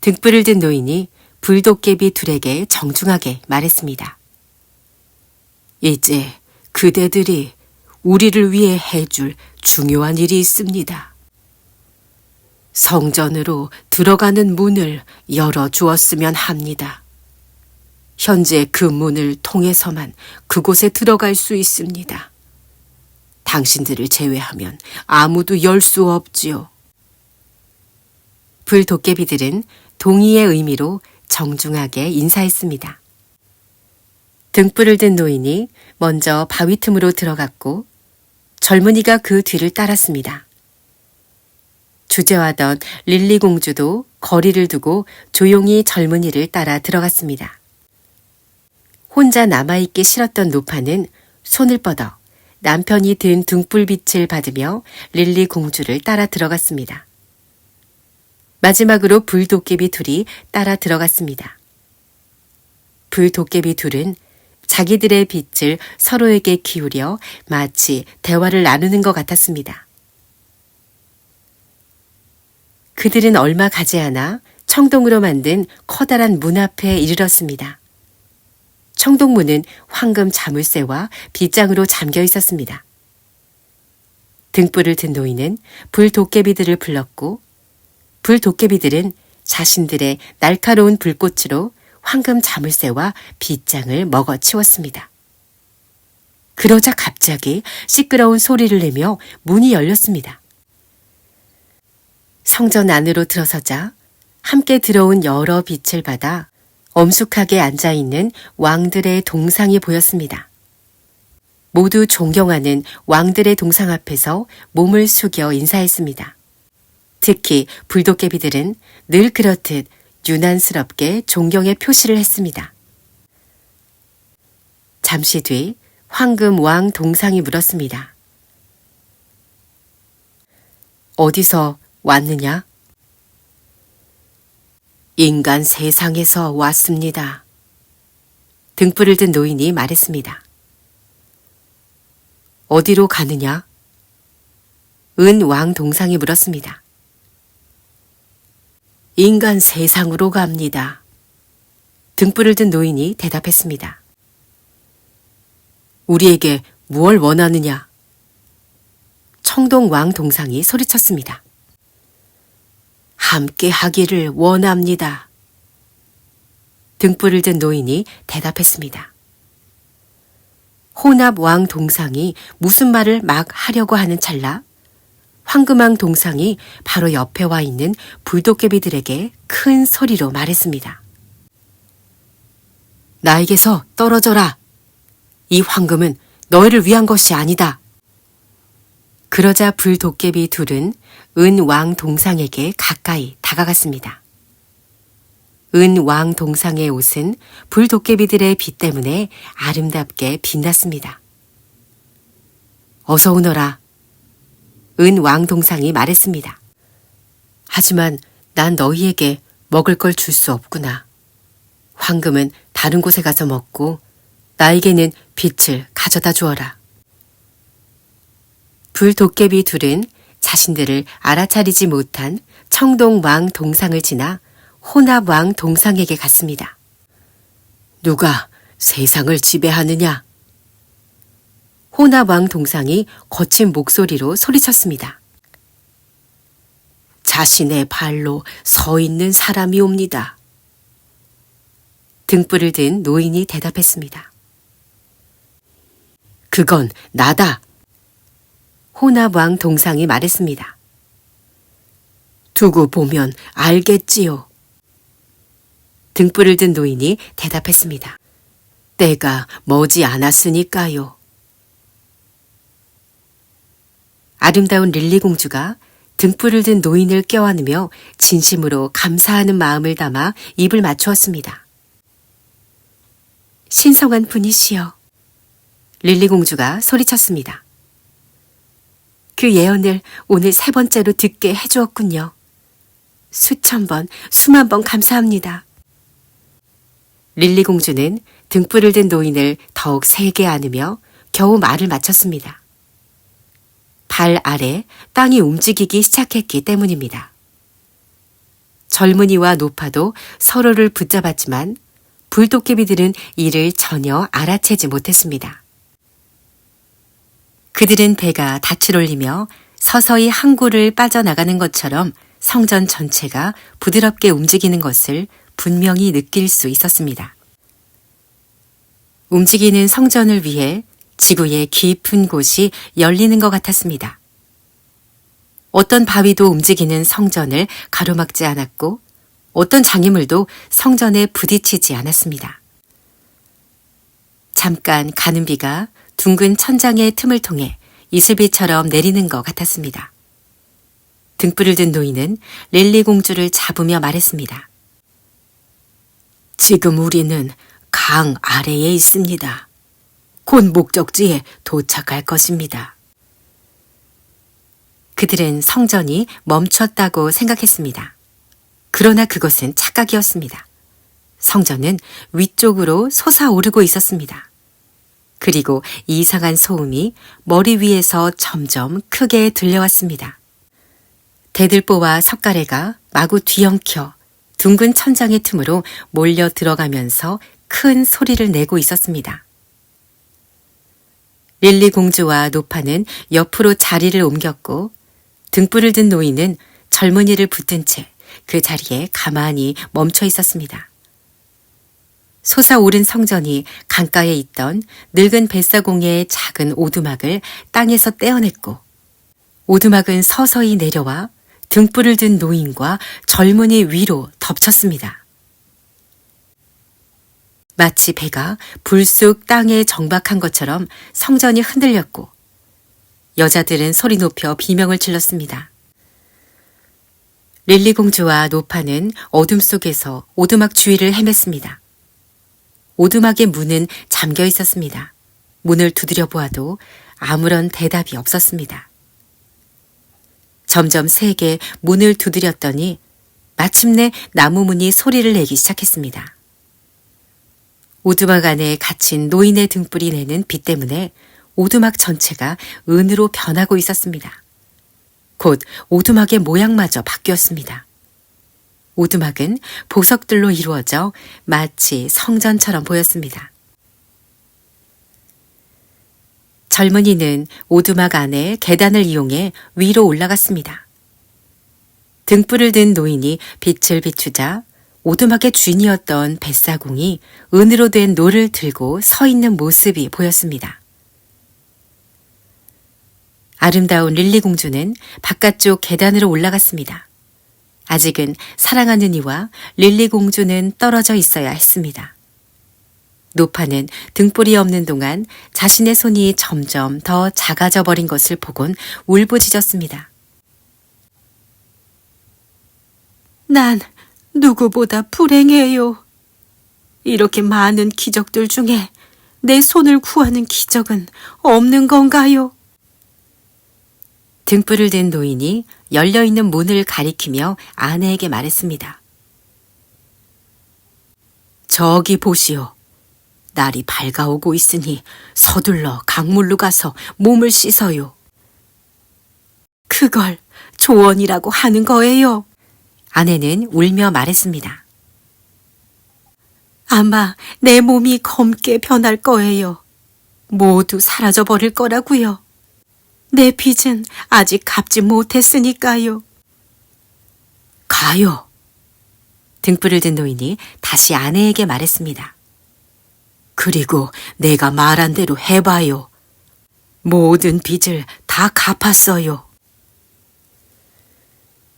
등불을 든 노인이 불도깨비 둘에게 정중하게 말했습니다. 이제 그대들이 우리를 위해 해줄 중요한 일이 있습니다. 성전으로 들어가는 문을 열어주었으면 합니다. 현재 그 문을 통해서만 그곳에 들어갈 수 있습니다. 당신들을 제외하면 아무도 열 수 없지요. 불도깨비들은 동의의 의미로 정중하게 인사했습니다. 등불을 든 노인이 먼저 바위 틈으로 들어갔고 젊은이가 그 뒤를 따랐습니다. 주저하던 릴리 공주도 거리를 두고 조용히 젊은이를 따라 들어갔습니다. 혼자 남아있기 싫었던 노파는 손을 뻗어 남편이 든 등불빛을 받으며 릴리 공주를 따라 들어갔습니다. 마지막으로 불도깨비 둘이 따라 들어갔습니다. 불도깨비 둘은 자기들의 빛을 서로에게 기울여 마치 대화를 나누는 것 같았습니다. 그들은 얼마 가지 않아 청동으로 만든 커다란 문 앞에 이르렀습니다. 청동문은 황금 자물쇠와 빗장으로 잠겨 있었습니다. 등불을 든 노인은 불도깨비들을 불렀고 불도깨비들은 자신들의 날카로운 불꽃으로 황금 자물쇠와 빗장을 먹어치웠습니다. 그러자 갑자기 시끄러운 소리를 내며 문이 열렸습니다. 성전 안으로 들어서자 함께 들어온 여러 빛을 받아 엄숙하게 앉아있는 왕들의 동상이 보였습니다. 모두 존경하는 왕들의 동상 앞에서 몸을 숙여 인사했습니다. 특히 불도깨비들은 늘 그렇듯 유난스럽게 존경의 표시를 했습니다. 잠시 뒤 황금 왕 동상이 물었습니다. 어디서 왔느냐? 인간 세상에서 왔습니다. 등불을 든 노인이 말했습니다. 어디로 가느냐? 은 왕 동상이 물었습니다. 인간 세상으로 갑니다. 등불을 든 노인이 대답했습니다. 우리에게 무엇을 원하느냐? 청동 왕 동상이 소리쳤습니다. 함께 하기를 원합니다. 등불을 든 노인이 대답했습니다. 혼합 왕 동상이 무슨 말을 막 하려고 하는 찰나 황금왕 동상이 바로 옆에 와 있는 불도깨비들에게 큰 소리로 말했습니다. 나에게서 떨어져라. 이 황금은 너희를 위한 것이 아니다. 그 그러자 불도깨비 둘은 은왕 동상에게 가까이 다가갔습니다. 은왕 동상의 옷은 불도깨비들의 빛 때문에 아름답게 빛났습니다. 어서 오너라. 은왕 동상이 말했습니다. 하지만 난 너희에게 먹을 걸 줄 수 없구나. 황금은 다른 곳에 가서 먹고 나에게는 빛을 가져다 주어라. 불도깨비 둘은 자신들을 알아차리지 못한 청동왕 동상을 지나 혼합왕 동상에게 갔습니다. 누가 세상을 지배하느냐? 혼합왕 동상이 거친 목소리로 소리쳤습니다. 자신의 발로 서 있는 사람이 옵니다. 등불을 든 노인이 대답했습니다. 그건 나다. 혼합왕 동상이 말했습니다. 두고 보면 알겠지요. 등불을 든 노인이 대답했습니다. 때가 머지 않았으니까요. 아름다운 릴리 공주가 등불을 든 노인을 껴안으며 진심으로 감사하는 마음을 담아 입을 맞추었습니다. 신성한 분이시여. 릴리 공주가 소리쳤습니다. 그 예언을 오늘 3번째로 듣게 해주었군요. 수천 번, 수만 번 감사합니다. 릴리 공주는 등불을 든 노인을 더욱 세게 안으며 겨우 말을 마쳤습니다. 발 아래 땅이 움직이기 시작했기 때문입니다. 젊은이와 노파도 서로를 붙잡았지만 불도깨비들은 이를 전혀 알아채지 못했습니다. 그들은 배가 닻을 올리며 서서히 항구를 빠져나가는 것처럼 성전 전체가 부드럽게 움직이는 것을 분명히 느낄 수 있었습니다. 움직이는 성전을 위해 지구의 깊은 곳이 열리는 것 같았습니다. 어떤 바위도 움직이는 성전을 가로막지 않았고 어떤 장애물도 성전에 부딪히지 않았습니다. 잠깐 가는 비가 둥근 천장의 틈을 통해 이슬비처럼 내리는 것 같았습니다. 등불을 든 노인은 릴리 공주를 잡으며 말했습니다. 지금 우리는 강 아래에 있습니다. 곧 목적지에 도착할 것입니다. 그들은 성전이 멈췄다고 생각했습니다. 그러나 그것은 착각이었습니다. 성전은 위쪽으로 솟아오르고 있었습니다. 그리고 이상한 소음이 머리 위에서 점점 크게 들려왔습니다. 대들보와 석가래가 마구 뒤엉켜 둥근 천장의 틈으로 몰려 들어가면서 큰 소리를 내고 있었습니다. 릴리 공주와 노파는 옆으로 자리를 옮겼고 등불을 든 노인은 젊은이를 붙든 채 그 자리에 가만히 멈춰 있었습니다. 솟아오른 성전이 강가에 있던 늙은 뱃사공의 작은 오두막을 땅에서 떼어냈고 오두막은 서서히 내려와 등불을 든 노인과 젊은이 위로 덮쳤습니다. 마치 배가 불쑥 땅에 정박한 것처럼 성전이 흔들렸고 여자들은 소리 높여 비명을 질렀습니다. 릴리 공주와 노파는 어둠 속에서 오두막 주위를 헤맸습니다. 오두막의 문은 잠겨 있었습니다. 문을 두드려 보아도 아무런 대답이 없었습니다. 점점 세게 문을 두드렸더니 마침내 나무 문이 소리를 내기 시작했습니다. 오두막 안에 갇힌 노인의 등불이 내는 빛 때문에 오두막 전체가 은으로 변하고 있었습니다. 곧 오두막의 모양마저 바뀌었습니다. 오두막은 보석들로 이루어져 마치 성전처럼 보였습니다. 젊은이는 오두막 안에 계단을 이용해 위로 올라갔습니다. 등불을 든 노인이 빛을 비추자 오두막의 주인이었던 뱃사공이 은으로 된 노를 들고 서 있는 모습이 보였습니다. 아름다운 릴리 공주는 바깥쪽 계단으로 올라갔습니다. 아직은 사랑하는 이와 릴리 공주는 떨어져 있어야 했습니다. 노파는 등불이 없는 동안 자신의 손이 점점 더 작아져 버린 것을 보곤 울부짖었습니다. 난 누구보다 불행해요. 이렇게 많은 기적들 중에 내 손을 구하는 기적은 없는 건가요? 등불을 든 노인이 열려있는 문을 가리키며 아내에게 말했습니다. 저기 보시오. 날이 밝아오고 있으니 서둘러 강물로 가서 몸을 씻어요. 그걸 조언이라고 하는 거예요. 아내는 울며 말했습니다. 아마 내 몸이 검게 변할 거예요. 모두 사라져 버릴 거라고요. 내 빚은 아직 갚지 못했으니까요. 가요. 등불을 든 노인이 다시 아내에게 말했습니다. 그리고 내가 말한 대로 해봐요. 모든 빚을 다 갚았어요.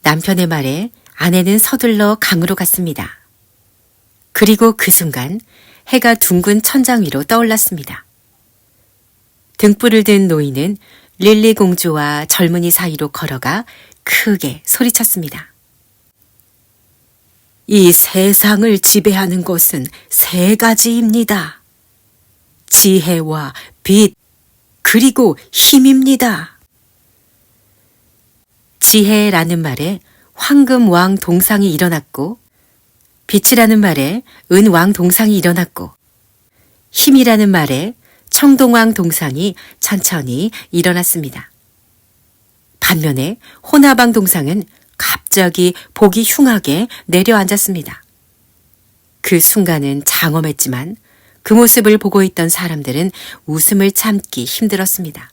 남편의 말에 아내는 서둘러 강으로 갔습니다. 그리고 그 순간 해가 둥근 천장 위로 떠올랐습니다. 등불을 든 노인은 릴리 공주와 젊은이 사이로 걸어가 크게 소리쳤습니다. 이 세상을 지배하는 것은 세 가지입니다. 지혜와 빛, 그리고 힘입니다. 지혜라는 말에 황금왕 동상이 일어났고, 빛이라는 말에 은왕 동상이 일어났고, 힘이라는 말에 청동왕 동상이 천천히 일어났습니다. 반면에 호나방 동상은 갑자기 복이 흉하게 내려앉았습니다. 그 순간은 장엄했지만 그 모습을 보고 있던 사람들은 웃음을 참기 힘들었습니다.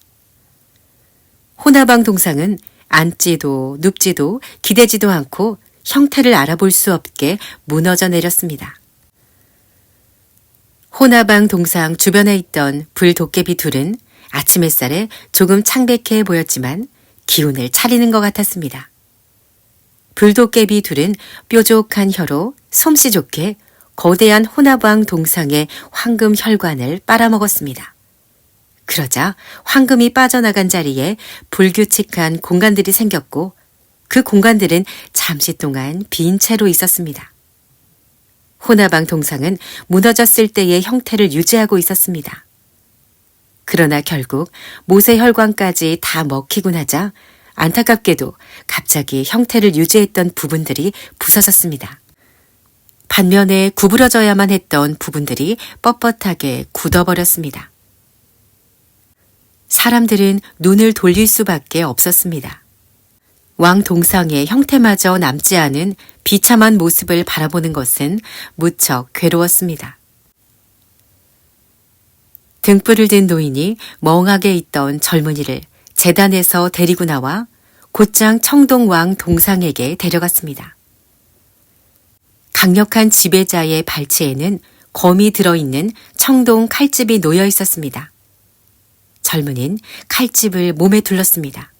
호나방 동상은 앉지도 눕지도 기대지도 않고 형태를 알아볼 수 없게 무너져 내렸습니다. 호나방 동상 주변에 있던 불도깨비 둘은 아침 햇살에 조금 창백해 보였지만 기운을 차리는 것 같았습니다. 불도깨비 둘은 뾰족한 혀로 솜씨 좋게 거대한 호나방 동상의 황금 혈관을 빨아먹었습니다. 그러자 황금이 빠져나간 자리에 불규칙한 공간들이 생겼고 그 공간들은 잠시 동안 빈 채로 있었습니다. 호나방 동상은 무너졌을 때의 형태를 유지하고 있었습니다. 그러나 결국 모세혈관까지 다 먹히고 나자 안타깝게도 갑자기 형태를 유지했던 부분들이 부서졌습니다. 반면에 구부러져야만 했던 부분들이 뻣뻣하게 굳어버렸습니다. 사람들은 눈을 돌릴 수밖에 없었습니다. 왕 동상의 형태마저 남지 않은 비참한 모습을 바라보는 것은 무척 괴로웠습니다. 등불을 든 노인이 멍하게 있던 젊은이를 제단에서 데리고 나와 곧장 청동왕 동상에게 데려갔습니다. 강력한 지배자의 발치에는 검이 들어있는 청동 칼집이 놓여 있었습니다. 젊은이는 칼집을 몸에 둘렀습니다.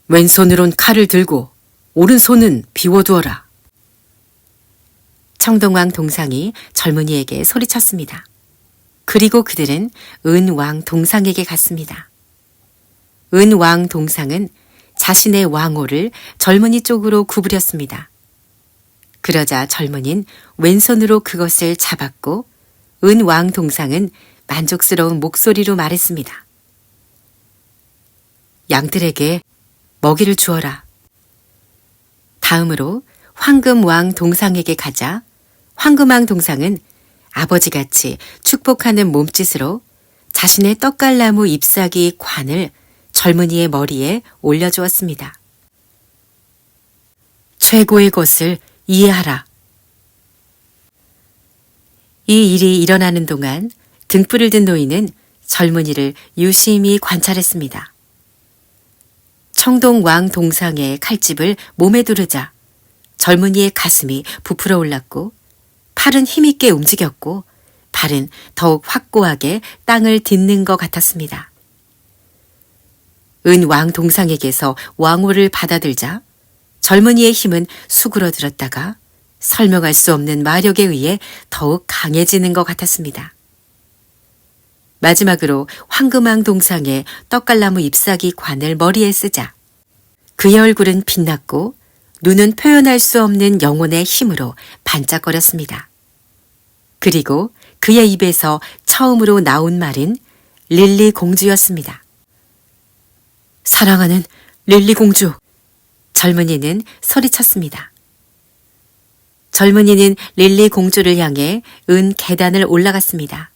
왼손으론 칼을 들고 오른손은 비워두어라. 청동왕 동상이 젊은이에게 소리쳤습니다. 그리고 그들은 은왕 동상에게 갔습니다. 은왕 동상은 자신의 왕호를 젊은이 쪽으로 구부렸습니다. 그러자 젊은이는 왼손으로 그것을 잡았고 은왕 동상은 만족스러운 목소리로 말했습니다. 양들에게 먹이를 주어라. 다음으로 황금왕 동상에게 가자 황금왕 동상은 아버지같이 축복하는 몸짓으로 자신의 떡갈나무 잎사귀 관을 젊은이의 머리에 올려주었습니다. 최고의 것을 이해하라. 이 일이 일어나는 동안 등불을 든 노인은 젊은이를 유심히 관찰했습니다. 청동왕 동상의 칼집을 몸에 두르자 젊은이의 가슴이 부풀어 올랐고 팔은 힘있게 움직였고 발은 더욱 확고하게 땅을 딛는 것 같았습니다. 은왕 동상에게서 왕호를 받아들자 젊은이의 힘은 수그러들었다가 설명할 수 없는 마력에 의해 더욱 강해지는 것 같았습니다. 마지막으로 황금왕 동상의 떡갈나무 잎사귀 관을 머리에 쓰자 그의 얼굴은 빛났고 눈은 표현할 수 없는 영혼의 힘으로 반짝거렸습니다. 그리고 그의 입에서 처음으로 나온 말은 릴리 공주였습니다. 사랑하는 릴리 공주! 젊은이는 소리쳤습니다. 젊은이는 릴리 공주를 향해 은 계단을 올라갔습니다.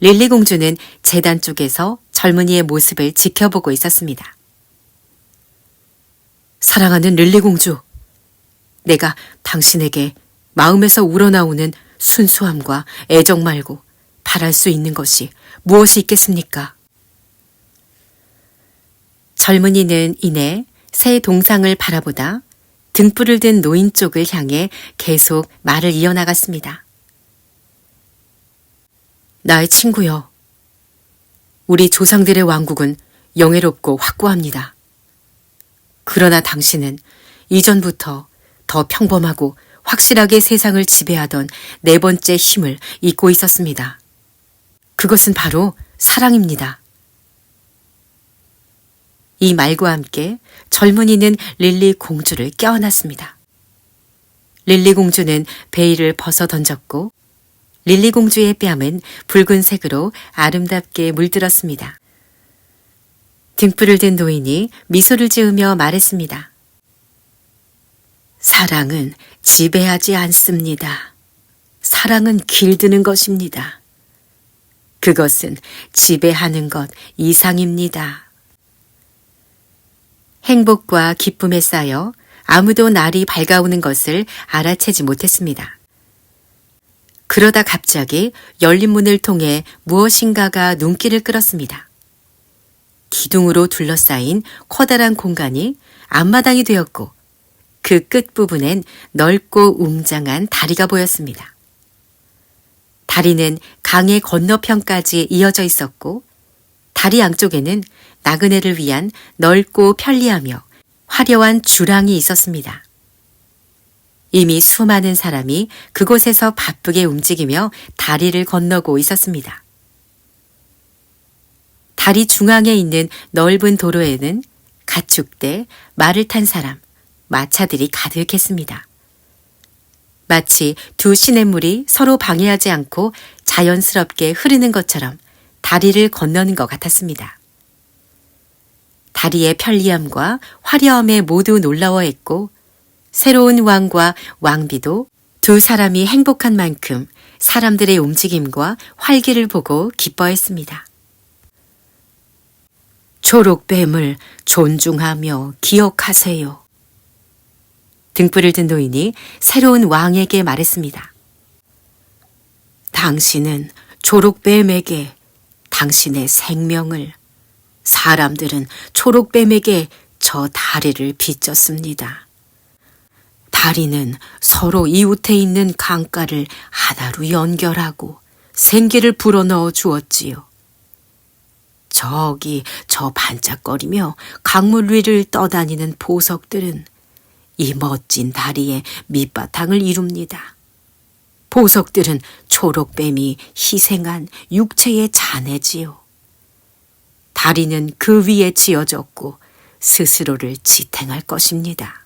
릴리 공주는 계단 쪽에서 젊은이의 모습을 지켜보고 있었습니다. 사랑하는 릴리 공주, 내가 당신에게 마음에서 우러나오는 순수함과 애정 말고 바랄 수 있는 것이 무엇이 있겠습니까? 젊은이는 이내 새 동상을 바라보다 등불을 든 노인 쪽을 향해 계속 말을 이어나갔습니다. 나의 친구여, 우리 조상들의 왕국은 영예롭고 확고합니다. 그러나 당신은 이전부터 더 평범하고 확실하게 세상을 지배하던 네 번째 힘을 잊고 있었습니다. 그것은 바로 사랑입니다. 이 말과 함께 젊은이는 릴리 공주를 껴안았습니다. 릴리 공주는 베일을 벗어 던졌고 릴리 공주의 뺨은 붉은색으로 아름답게 물들었습니다. 등불을 든 노인이 미소를 지으며 말했습니다. 사랑은 지배하지 않습니다. 사랑은 길드는 것입니다. 그것은 지배하는 것 이상입니다. 행복과 기쁨에 쌓여 아무도 날이 밝아오는 것을 알아채지 못했습니다. 그러다 갑자기 열린 문을 통해 무엇인가가 눈길을 끌었습니다. 기둥으로 둘러싸인 커다란 공간이 앞마당이 되었고 그 끝부분엔 넓고 웅장한 다리가 보였습니다. 다리는 강의 건너편까지 이어져 있었고 다리 양쪽에는 나그네를 위한 넓고 편리하며 화려한 주랑이 있었습니다. 이미 수많은 사람이 그곳에서 바쁘게 움직이며 다리를 건너고 있었습니다. 다리 중앙에 있는 넓은 도로에는 가축대, 말을 탄 사람, 마차들이 가득했습니다. 마치 두 시냇물이 서로 방해하지 않고 자연스럽게 흐르는 것처럼 다리를 건너는 것 같았습니다. 다리의 편리함과 화려함에 모두 놀라워했고 새로운 왕과 왕비도 두 사람이 행복한 만큼 사람들의 움직임과 활기를 보고 기뻐했습니다. 초록뱀을 존중하며 기억하세요. 등불을 든 노인이 새로운 왕에게 말했습니다. 당신은 초록뱀에게 당신의 생명을, 사람들은 초록뱀에게 저 다리를 빚졌습니다. 다리는 서로 이웃에 있는 강가를 하나로 연결하고 생기를 불어넣어 주었지요. 저기 저 반짝거리며 강물 위를 떠다니는 보석들은 이 멋진 다리의 밑바탕을 이룹니다. 보석들은 초록뱀이 희생한 육체의 잔해지요. 다리는 그 위에 지어졌고 스스로를 지탱할 것입니다.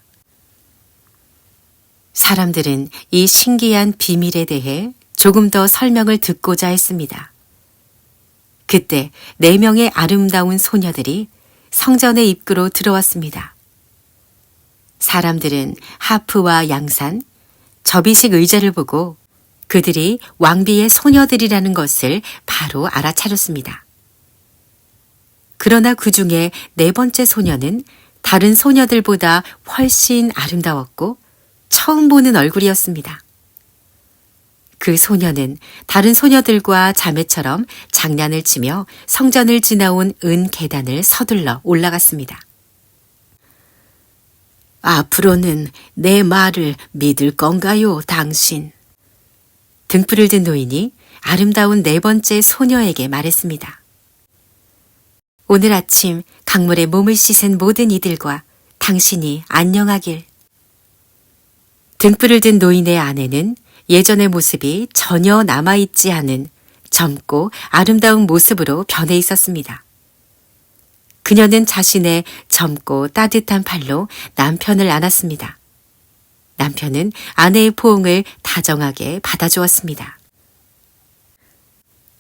사람들은 이 신기한 비밀에 대해 조금 더 설명을 듣고자 했습니다. 그때 4명의 아름다운 소녀들이 성전의 입구로 들어왔습니다. 사람들은 하프와 양산, 접이식 의자를 보고 그들이 왕비의 소녀들이라는 것을 바로 알아차렸습니다. 그러나 그 중에 4번째 소녀는 다른 소녀들보다 훨씬 아름다웠고 처음 보는 얼굴이었습니다. 그 소녀는 다른 소녀들과 자매처럼 장난을 치며 성전을 지나온 은 계단을 서둘러 올라갔습니다. 앞으로는 내 말을 믿을 건가요, 당신? 등불을 든 노인이 아름다운 4번째 소녀에게 말했습니다. 오늘 아침 강물에 몸을 씻은 모든 이들과 당신이 안녕하길. 등불을 든 노인의 아내는 예전의 모습이 전혀 남아있지 않은 젊고 아름다운 모습으로 변해 있었습니다. 그녀는 자신의 젊고 따뜻한 팔로 남편을 안았습니다. 남편은 아내의 포옹을 다정하게 받아주었습니다.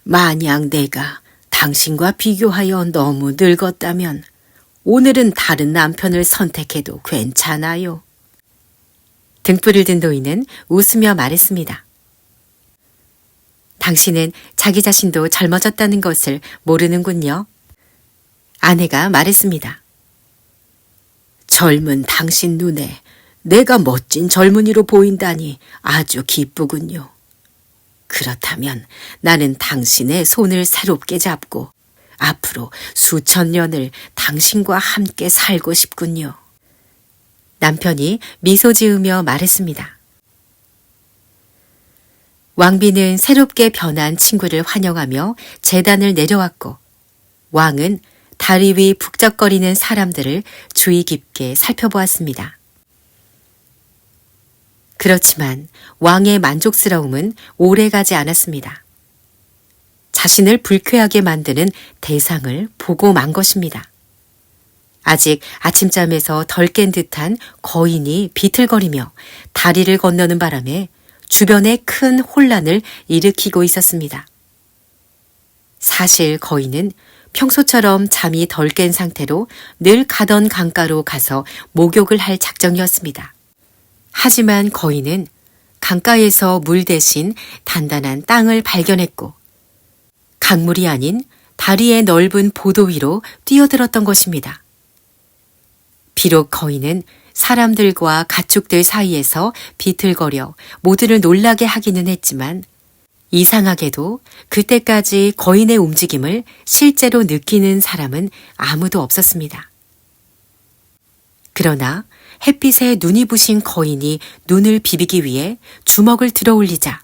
만약 내가 당신과 비교하여 너무 늙었다면 오늘은 다른 남편을 선택해도 괜찮아요. 등불을 든 노인은 웃으며 말했습니다. 당신은 자기 자신도 젊어졌다는 것을 모르는군요. 아내가 말했습니다. 젊은 당신 눈에 내가 멋진 젊은이로 보인다니 아주 기쁘군요. 그렇다면 나는 당신의 손을 새롭게 잡고 앞으로 수천 년을 당신과 함께 살고 싶군요. 남편이 미소 지으며 말했습니다. 왕비는 새롭게 변한 친구를 환영하며 제단을 내려왔고 왕은 다리 위 북적거리는 사람들을 주의 깊게 살펴보았습니다. 그렇지만 왕의 만족스러움은 오래가지 않았습니다. 자신을 불쾌하게 만드는 대상을 보고 만 것입니다. 아직 아침잠에서 덜 깬 듯한 거인이 비틀거리며 다리를 건너는 바람에 주변에 큰 혼란을 일으키고 있었습니다. 사실 거인은 평소처럼 잠이 덜 깬 상태로 늘 가던 강가로 가서 목욕을 할 작정이었습니다. 하지만 거인은 강가에서 물 대신 단단한 땅을 발견했고 강물이 아닌 다리의 넓은 보도 위로 뛰어들었던 것입니다. 비록 거인은 사람들과 가축들 사이에서 비틀거려 모두를 놀라게 하기는 했지만 이상하게도 그때까지 거인의 움직임을 실제로 느끼는 사람은 아무도 없었습니다. 그러나 햇빛에 눈이 부신 거인이 눈을 비비기 위해 주먹을 들어 올리자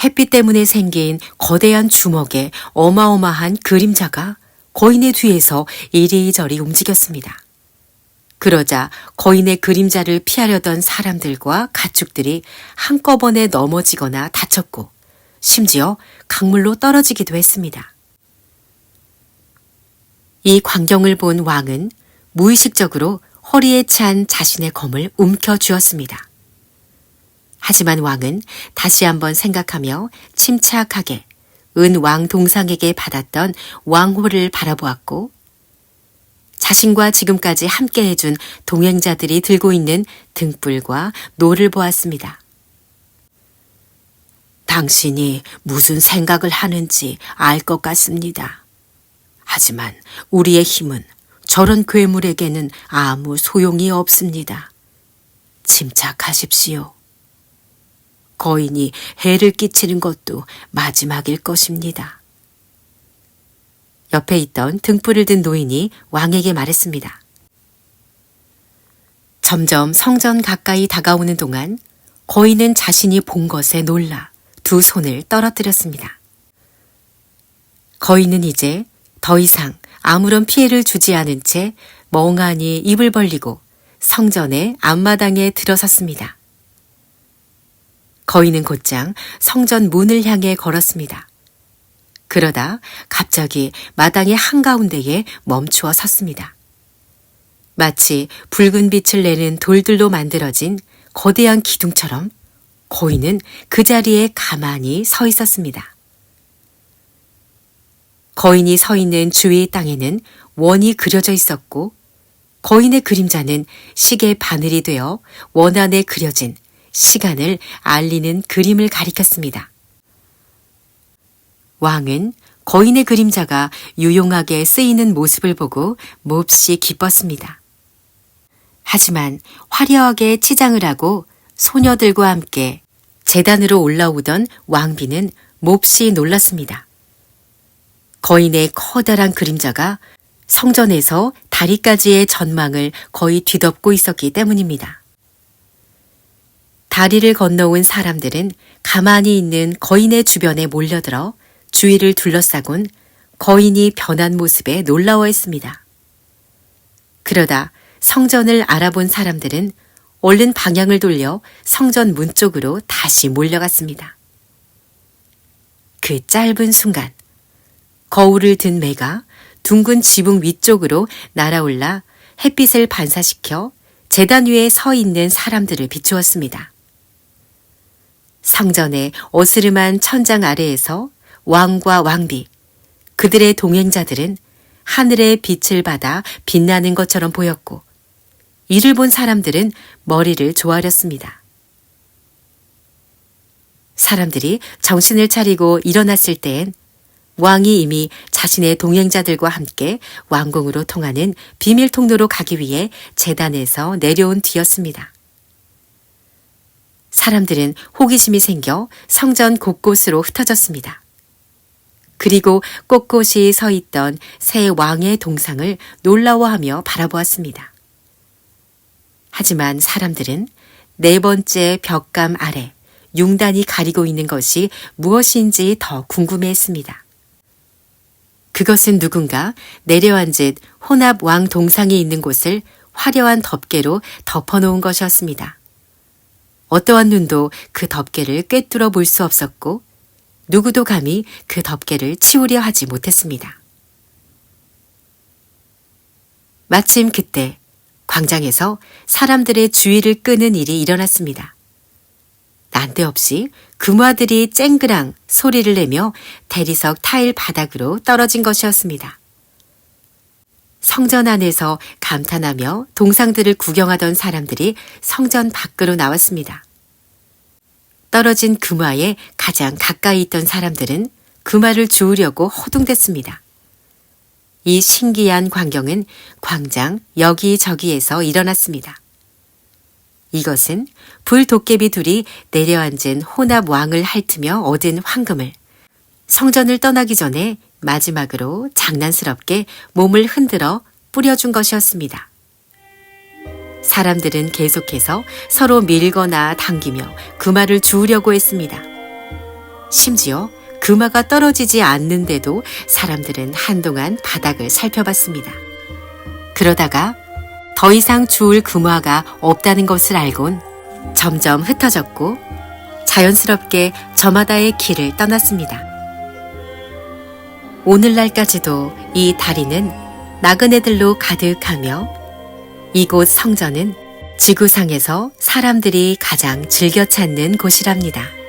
햇빛 때문에 생긴 거대한 주먹에 어마어마한 그림자가 거인의 뒤에서 이리저리 움직였습니다. 그러자 거인의 그림자를 피하려던 사람들과 가축들이 한꺼번에 넘어지거나 다쳤고 심지어 강물로 떨어지기도 했습니다. 이 광경을 본 왕은 무의식적으로 허리에 찬 자신의 검을 움켜쥐었습니다. 하지만 왕은 다시 한번 생각하며 침착하게 은왕 동상에게 받았던 왕호를 바라보았고 자신과 지금까지 함께 해준 동행자들이 들고 있는 등불과 노를 보았습니다. 당신이 무슨 생각을 하는지 알 것 같습니다. 하지만 우리의 힘은 저런 괴물에게는 아무 소용이 없습니다. 침착하십시오. 거인이 해를 끼치는 것도 마지막일 것입니다. 옆에 있던 등불을 든 노인이 왕에게 말했습니다. 점점 성전 가까이 다가오는 동안 거인은 자신이 본 것에 놀라 두 손을 떨어뜨렸습니다. 거인은 이제 더 이상 아무런 피해를 주지 않은 채 멍하니 입을 벌리고 성전의 앞마당에 들어섰습니다. 거인은 곧장 성전 문을 향해 걸었습니다. 그러다 갑자기 마당의 한가운데에 멈추어 섰습니다. 마치 붉은 빛을 내는 돌들로 만들어진 거대한 기둥처럼 거인은 그 자리에 가만히 서 있었습니다. 거인이 서 있는 주위의 땅에는 원이 그려져 있었고 거인의 그림자는 시계 바늘이 되어 원 안에 그려진 시간을 알리는 그림을 가리켰습니다. 왕은 거인의 그림자가 유용하게 쓰이는 모습을 보고 몹시 기뻤습니다. 하지만 화려하게 치장을 하고 소녀들과 함께 제단으로 올라오던 왕비는 몹시 놀랐습니다. 거인의 커다란 그림자가 성전에서 다리까지의 전망을 거의 뒤덮고 있었기 때문입니다. 다리를 건너온 사람들은 가만히 있는 거인의 주변에 몰려들어 주위를 둘러싸곤 거인이 변한 모습에 놀라워했습니다. 그러다 성전을 알아본 사람들은 얼른 방향을 돌려 성전 문 쪽으로 다시 몰려갔습니다. 그 짧은 순간 거울을 든 매가 둥근 지붕 위쪽으로 날아올라 햇빛을 반사시켜 제단 위에 서 있는 사람들을 비추었습니다. 성전의 어스름한 천장 아래에서 왕과 왕비, 그들의 동행자들은 하늘의 빛을 받아 빛나는 것처럼 보였고 이를 본 사람들은 머리를 조아렸습니다. 사람들이 정신을 차리고 일어났을 때엔 왕이 이미 자신의 동행자들과 함께 왕궁으로 통하는 비밀 통로로 가기 위해 제단에서 내려온 뒤였습니다. 사람들은 호기심이 생겨 성전 곳곳으로 흩어졌습니다. 그리고 꼿꼿이 서 있던 새 왕의 동상을 놀라워하며 바라보았습니다. 하지만 사람들은 네 번째 벽감 아래 융단이 가리고 있는 것이 무엇인지 더 궁금해했습니다. 그것은 누군가 내려앉은 혼합 왕 동상이 있는 곳을 화려한 덮개로 덮어놓은 것이었습니다. 어떠한 눈도 그 덮개를 꿰뚫어 볼 수 없었고 누구도 감히 그 덮개를 치우려 하지 못했습니다. 마침 그때 광장에서 사람들의 주의를 끄는 일이 일어났습니다. 난데없이 금화들이 쨍그랑 소리를 내며 대리석 타일 바닥으로 떨어진 것이었습니다. 성전 안에서 감탄하며 동상들을 구경하던 사람들이 성전 밖으로 나왔습니다. 떨어진 금화에 가장 가까이 있던 사람들은 금화를 주우려고 호둥댔습니다. 이 신기한 광경은 광장 여기저기에서 일어났습니다. 이것은 불도깨비 둘이 내려앉은 혼합 왕을 핥으며 얻은 황금을 성전을 떠나기 전에 마지막으로 장난스럽게 몸을 흔들어 뿌려준 것이었습니다. 사람들은 계속해서 서로 밀거나 당기며 금화를 주우려고 했습니다. 심지어 금화가 떨어지지 않는데도 사람들은 한동안 바닥을 살펴봤습니다. 그러다가 더 이상 주울 금화가 없다는 것을 알곤 점점 흩어졌고 자연스럽게 저마다의 길을 떠났습니다. 오늘날까지도 이 다리는 나그네들로 가득하며 이곳 성전은 지구상에서 사람들이 가장 즐겨 찾는 곳이랍니다.